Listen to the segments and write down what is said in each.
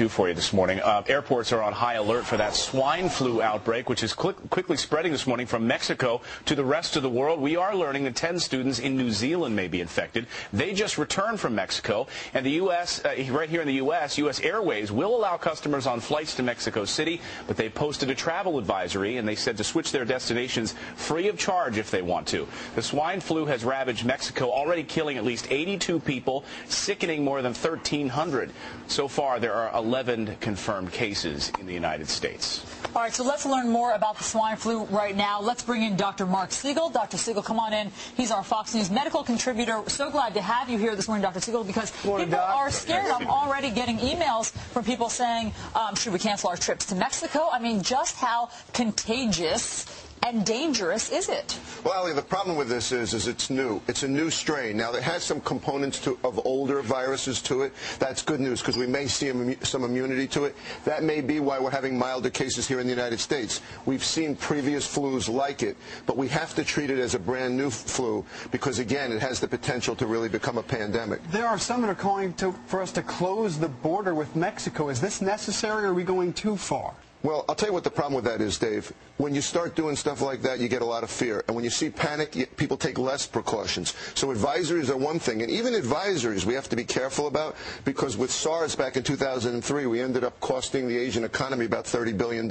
For you this morning. Airports are on high alert for that swine flu outbreak, which is quickly spreading this morning from Mexico to the rest of the world. We are learning that 10 students in New Zealand may be infected. They just returned from Mexico, and the U.S., right here in the U.S., U.S. Airways will allow customers on flights to Mexico City, but they posted a travel advisory, and they said to switch their destinations free of charge if they want to. The swine flu has ravaged Mexico, already killing at least 82 people, sickening more than 1,300. So far, there are 11 confirmed cases in the United States. All right, so let's learn more about the swine flu right now. Let's bring in Dr. Mark Siegel. Dr. Siegel, come on in. He's our Fox News medical contributor. So glad to have you here this morning, Dr. Siegel, because people are scared. I'm already getting emails from people saying, should we cancel our trips to Mexico? I mean, just how contagious and dangerous is it? Well, Ali, the problem with this is it's new. It's a new strain. Now, it has some components of older viruses to it. That's good news because we may see some immunity to it. That may be why we're having milder cases here in the United States. We've seen previous flus like it, but we have to treat it as a brand new flu because, again, it has the potential to really become a pandemic. There are some that are calling for us to close the border with Mexico. Is this necessary, or are we going too far? Well, I'll tell you what the problem with that is, Dave. When you start doing stuff like that, you get a lot of fear. And when you see panic, people take less precautions. So advisories are one thing. And even advisories we have to be careful about because with SARS back in 2003, we ended up costing the Asian economy about $30 billion.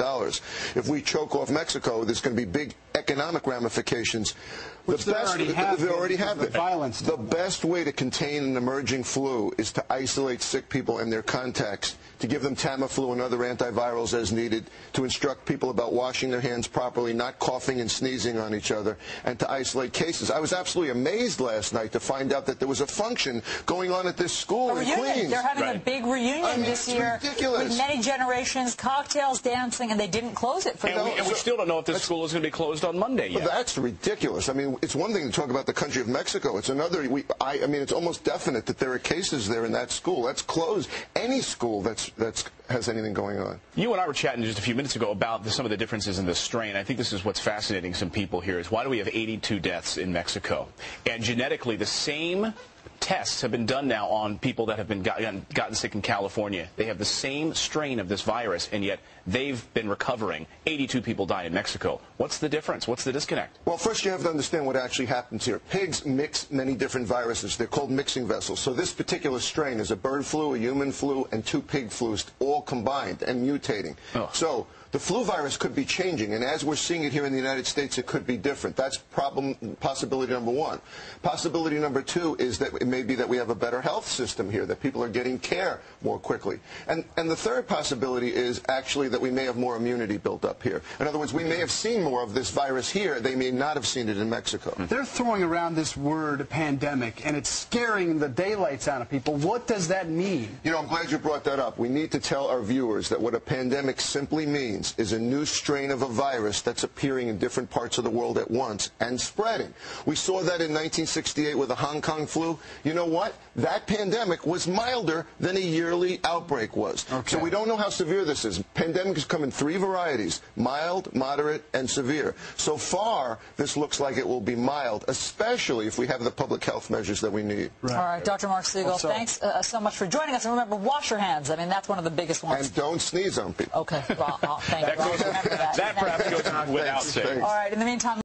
If we choke off Mexico, there's going to be big economic ramifications. Which they already have. The best way to contain an emerging flu is to isolate sick people and their contacts, to give them Tamiflu and other antivirals as needed, to instruct people about washing their hands properly, not coughing and sneezing on each other, and to isolate cases. I was absolutely amazed last night to find out that there was a function going on at this school in Queens. They're having a big reunion this year with many generations, cocktails, dancing, and they didn't close it for and we still don't know if this school is going to be closed on Monday yet. Well, that's ridiculous. I mean, it's one thing to talk about the country of Mexico. It's another. I mean, it's almost definite that there are cases there in that school. Let's close any school that's has anything going on. You and I were chatting just a few minutes ago about some of the differences in the strain. I think this is what's fascinating some people here is why do we have 82 deaths in Mexico? And genetically, the same tests have been done now on people that have been gotten sick in California. They have the same strain of this virus, and yet they've been recovering. 82 people die in Mexico. What's the difference? What's the disconnect? Well, first you have to understand what actually happens here. Pigs mix many different viruses. They're called mixing vessels. So this particular strain is a bird flu, a human flu, and 2 pig flus all combined and mutating. Oh. So the flu virus could be changing, and as we're seeing it here in the United States, it could be different. That's possibility number one. Possibility number two is that it may be that we have a better health system here, that people are getting care more quickly. And the third possibility is actually that we may have more immunity built up here. In other words, we may have seen more of this virus here. They may not have seen it in Mexico. They're throwing around this word pandemic, and it's scaring the daylights out of people. What does that mean? You know, I'm glad you brought that up. We need to tell our viewers that what a pandemic simply means is a new strain of a virus that's appearing in different parts of the world at once and spreading. We saw that in 1968 with the Hong Kong flu. You know what? That pandemic was milder than a yearly outbreak was. Okay. So we don't know how severe this is. Pandemics come in 3 varieties: mild, moderate, and severe. So far, this looks like it will be mild, especially if we have the public health measures that we need. Right. All right, Dr. Mark Siegel, thanks so much for joining us. And remember, wash your hands. I mean, that's one of the biggest ones. And don't sneeze on people. Okay, well, thank you. I'll remember that. That perhaps goes without saying. All right, in the meantime.